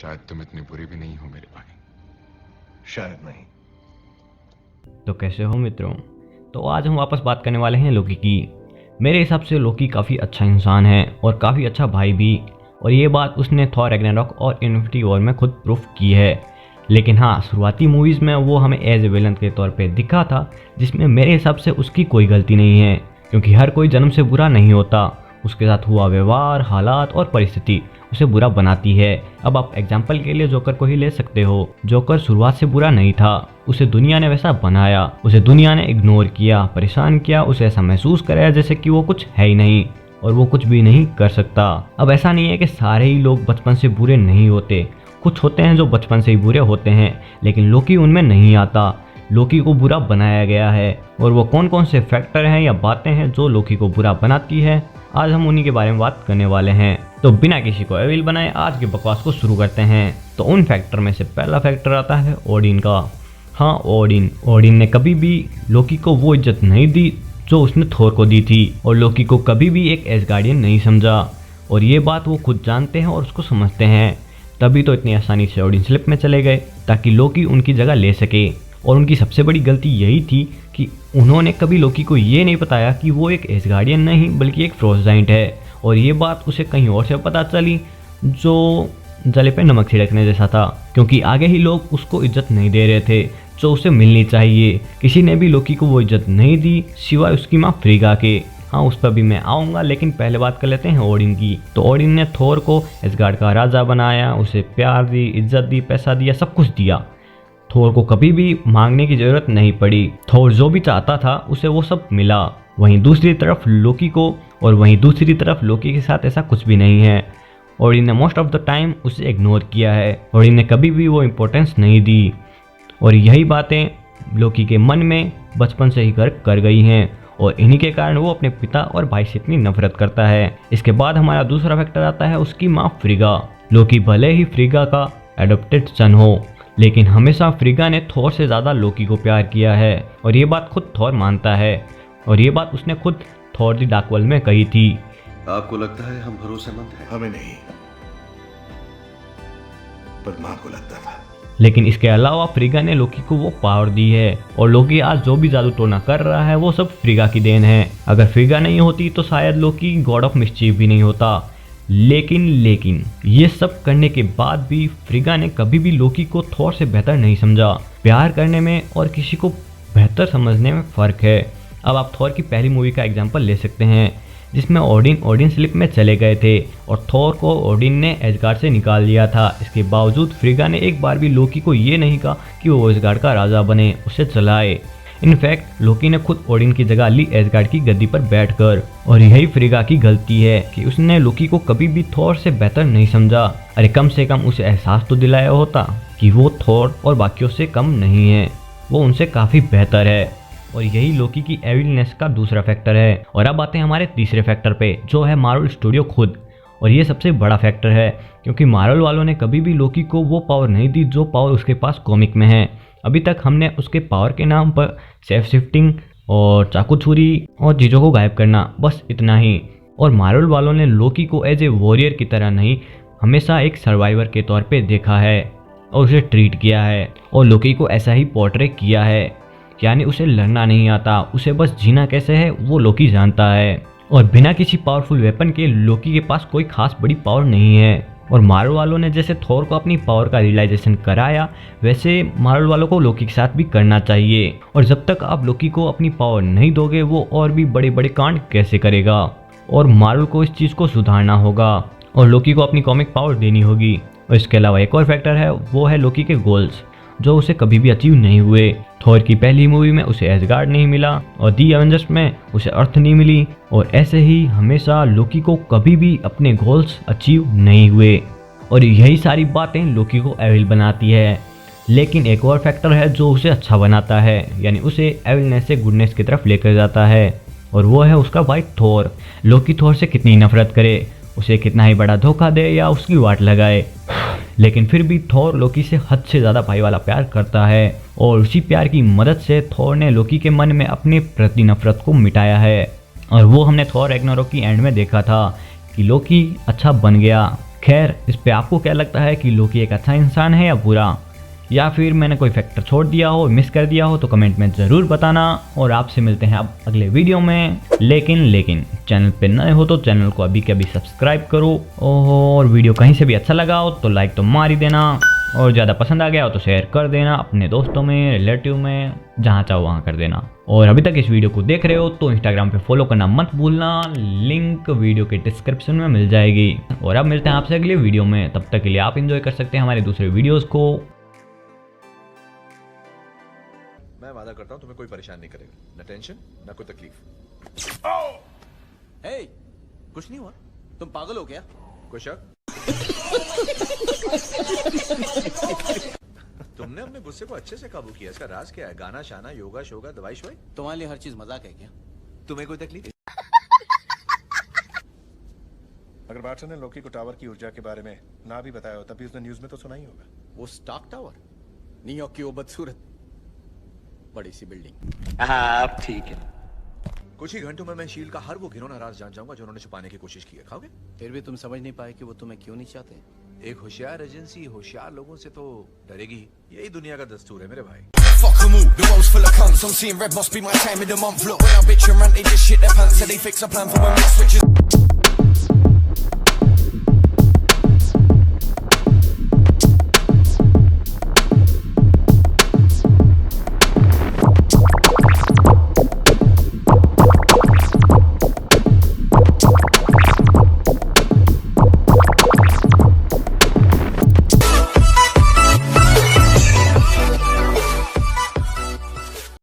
शायद तुम इतनी बुरी भी नहीं हो मेरे भाई। शायद नहीं। तो कैसे हो मित्रों? तो आज हम वापस बात करने वाले हैं लोकी की। मेरे हिसाब से लोकी काफ़ी अच्छा इंसान है और काफ़ी अच्छा भाई भी, और ये बात उसने थॉर रैग्नारॉक और इन्फिनिटी वॉर में खुद प्रूफ की है। लेकिन हाँ, शुरुआती मूवीज़ में वो हमें एज ए विलन के तौर पे दिखा था, जिसमें मेरे हिसाब से उसकी कोई गलती नहीं है, क्योंकि हर कोई जन्म से बुरा नहीं होता। उसके साथ हुआ व्यवहार, हालात और परिस्थिति उसे बुरा बनाती है। अब आप एग्जाम्पल के लिए जोकर को ही ले सकते हो। जोकर शुरुआत से बुरा नहीं था, उसे दुनिया ने वैसा बनाया, उसे दुनिया ने इग्नोर किया, परेशान किया, उसे ऐसा महसूस कराया जैसे कि वो कुछ है ही नहीं और वो कुछ भी नहीं कर सकता। अब ऐसा नहीं है कि सारे ही लोग बचपन से बुरे नहीं होते, कुछ होते हैं जो बचपन से ही बुरे होते हैं, लेकिन लोकी उनमें नहीं आता। लोकी को बुरा बनाया गया है, और वो कौन कौन से फैक्टर हैं या बातें हैं जो लोकी को बुरा बनाती है, आज हम उन्हीं के बारे में बात करने वाले हैं। तो बिना किसी को एविल बनाए आज की बकवास को शुरू करते हैं। तो उन फैक्टर में से पहला फैक्टर आता है ओडिन का। हाँ, ओडिन ने कभी भी लोकी को वो इज्जत नहीं दी जो उसने थोर को दी थी, और लोकी को कभी भी एक एसगार्डियन नहीं समझा, और ये बात वो खुद जानते हैं और उसको समझते हैं। तभी तो इतनी आसानी से ओडिन स्लिप में चले गए ताकि लोकी उनकी जगह ले सके। और उनकी सबसे बड़ी गलती यही थी कि उन्होंने कभी लोकी को ये नहीं बताया कि वो एक एसगार्डियन नहीं बल्कि एक फ्रोस्ट जाइंट है, और ये बात उसे कहीं और से पता चली जो जले पे नमक छिड़कने जैसा था, क्योंकि आगे ही लोग उसको इज्जत नहीं दे रहे थे जो उसे मिलनी चाहिए। किसी ने भी लोकी को वो इज्जत नहीं दी सिवाय उसकी माँ फ्रीगा के। हाँ, उस पर भी मैं आऊँगा, लेकिन पहले बात कर लेते हैं ओडिन की। तो ओडिन ने थोर को एसगार्ड का राजा बनाया, उसे प्यार दी, इज्जत दी, पैसा दिया, सब कुछ दिया। थोर को कभी भी मांगने की जरूरत नहीं पड़ी। थोर जो भी चाहता था उसे वो सब मिला। वहीं दूसरी तरफ लोकी के साथ ऐसा कुछ भी नहीं है। ओडिन ने मोस्ट ऑफ द टाइम उसे इग्नोर किया है। ओडिन ने कभी भी वो इम्पोर्टेंस नहीं दी, और यही बातें लोकी के मन में बचपन से ही घर कर गई हैं, और इन्हीं के कारण वो अपने पिता और भाई से इतनी नफरत करता है। इसके बाद हमारा दूसरा फैक्टर आता है उसकी माँ फ्रीगा। लोकी भले ही फ्रीगा का एडॉप्टेड सन हो, लेकिन हमेशा फ्रीगा ने थोर से ज़्यादा लोकी को प्यार किया है, और ये बात खुद थोर मानता है, और ये बात उसने खुद थोर द डार्क वर्ल्ड में कही थी। आपको लगता है हम भरोसेमंद हैं? हमें नहीं, पर माँ को लगता था। लेकिन इसके अलावा फ्रीगा ने लोकी को वो पावर दी है, और लोकी आज जो भी जादू टोना कर रहा है वो सब फ्रीगा की देन है। अगर फ्रीगा नहीं होती तो शायद लोकी गॉड ऑफ मिस्चीफ भी नहीं होता। लेकिन ये सब करने के बाद भी फ्रीगा ने कभी भी लोकी को थोर से बेहतर नहीं समझा। प्यार करने में और किसी को बेहतर समझने में फ़र्क है। अब आप थोर की पहली मूवी का एग्जांपल ले सकते हैं, जिसमें ओडिन स्लिप में चले गए थे और थोर को ओडिन ने एसगार्ड से निकाल दिया था। इसके बावजूद फ्रीगा ने एक बार भी लोकी को ये नहीं कहा कि वो एसगार्ड का राजा बने, उसे चलाए। इनफैक्ट लोकी ने खुद ओडिन की जगह ली एसगार्ड की गद्दी पर बैठकर, और यही फ्रीगा की गलती है कि उसने लोकी को कभी भी थोर से बेहतर नहीं समझा। अरे कम से कम उसे एहसास तो दिलाया होता कि वो थोर और बाकियों से कम नहीं है, वो उनसे काफ़ी बेहतर है। और यही लोकी की एविलनेस का दूसरा फैक्टर है। और अब आते हैं हमारे तीसरे फैक्टर पे, जो है मार्वल स्टूडियो खुद। और ये सबसे बड़ा फैक्टर है, क्योंकि मार्वल वालों ने कभी भी लोकी को वो पावर नहीं दी जो पावर उसके पास कॉमिक में है। अभी तक हमने उसके पावर के नाम पर सेफ शिफ्टिंग और चाकू छुरी और चीज़ों को गायब करना, बस इतना ही। और मार्वल वालों ने लोकी को एज ए वॉरियर की तरह नहीं, हमेशा एक सर्वाइवर के तौर पे देखा है और उसे ट्रीट किया है, और लोकी को ऐसा ही पोर्ट्रे किया है। यानी उसे लड़ना नहीं आता, उसे बस जीना कैसे है वो लोकी जानता है, और बिना किसी पावरफुल वेपन के लोकी के पास कोई खास बड़ी पावर नहीं है। और मार्वल वालों ने जैसे थोर को अपनी पावर का रियलाइजेशन कराया, वैसे मार्वल वालों को लोकी के साथ भी करना चाहिए। और जब तक आप लोकी को अपनी पावर नहीं दोगे, वो और भी बड़े बड़े कांड कैसे करेगा। और मार्वल को इस चीज़ को सुधारना होगा और लोकी को अपनी कॉमिक पावर देनी होगी। और इसके अलावा एक और फैक्टर है, वो है लोकी के गोल्स, जो उसे कभी भी अचीव नहीं हुए। थोर की पहली मूवी में उसे एसगार्ड नहीं मिला, और दी एवेंजर्स में उसे अर्थ नहीं मिली, और ऐसे ही हमेशा लोकी को कभी भी अपने गोल्स अचीव नहीं हुए। और यही सारी बातें लोकी को एविल बनाती है। लेकिन एक और फैक्टर है जो उसे अच्छा बनाता है, यानी उसे एविलनेस से गुडनेस की तरफ लेकर जाता है, और वो है उसका भाई थोर। लोकी थोर से कितनी नफरत करे, उसे कितना ही बड़ा धोखा दे या उसकी वाट लगाए, लेकिन फिर भी थोर लोकी से हद से ज़्यादा भाई वाला प्यार करता है, और उसी प्यार की मदद से थोर ने लोकी के मन में अपने प्रति नफरत को मिटाया है। और वो हमने थोर रैग्नारोक की एंड में देखा था कि लोकी अच्छा बन गया, खैर, इस पे आपको क्या लगता है कि लोकी एक अच्छा इंसान है या बुरा, या फिर मैंने कोई फैक्टर छोड़ दिया हो, मिस कर दिया हो, तो कमेंट में ज़रूर बताना। और आपसे मिलते हैं अब अगले वीडियो में। लेकिन चैनल पे नए हो तो चैनल को अभी के अभी सब्सक्राइब करो, और वीडियो कहीं से भी अच्छा लगा हो तो लाइक तो मार ही देना, और ज़्यादा पसंद आ गया हो तो शेयर कर देना अपने दोस्तों में, रिलेटिव में, जहाँ चाहो वहाँ कर देना। और अभी तक इस वीडियो को देख रहे हो तो इंस्टाग्राम पे फॉलो करना मत भूलना, लिंक वीडियो के डिस्क्रिप्शन में मिल जाएगी। और अब मिलते हैं आपसे अगले वीडियो में, तब तक के लिए आप एंजॉय कर सकते हैं हमारे दूसरे वीडियोज़ को। मैं वादा करता हूं तुम्हें कोई परेशान नहीं करेगा, न टेंशन न कोई तकलीफ। हे, कुछ नहीं हुआ। तुम पागल हो क्या? कोई शक? तुमने अपने गुस्से को अच्छे से काबू किया, इसका राज क्या है? गाना शाना, योगा शोगा, दवाई शवाई? तुम्हारे लिए हर चीज मजाक है क्या? तुम्हें कोई तकलीफ? अगर बाटसन ने लोकी को टावर की ऊर्जा के बारे में ना भी बताया हो, तभी उसने न्यूज में तो सुना ही होगा। वो स्टार्क टावर, न्यूयॉर्क की वो बदसूरत बड़ी सी बिल्डिंग। आप ठीक है। कुछ ही घंटों में मैं शील का हर वो घिनौना राज जान जाऊंगा जो उन्होंने छुपाने की कोशिश की है। खाओगे? फिर भी तुम समझ नहीं पाए कि वो तुम्हें क्यों नहीं चाहते। एक होशियार एजेंसी होशियार लोगों से तो डरेगी, यही दुनिया का दस्तूर है मेरे भाई। Fuck 'em all, the world's full of cunts. I'm seeing red, must be my time of the month. Look, when I bitch and rant, they just shit their pants. So they fix a plan for when we switches.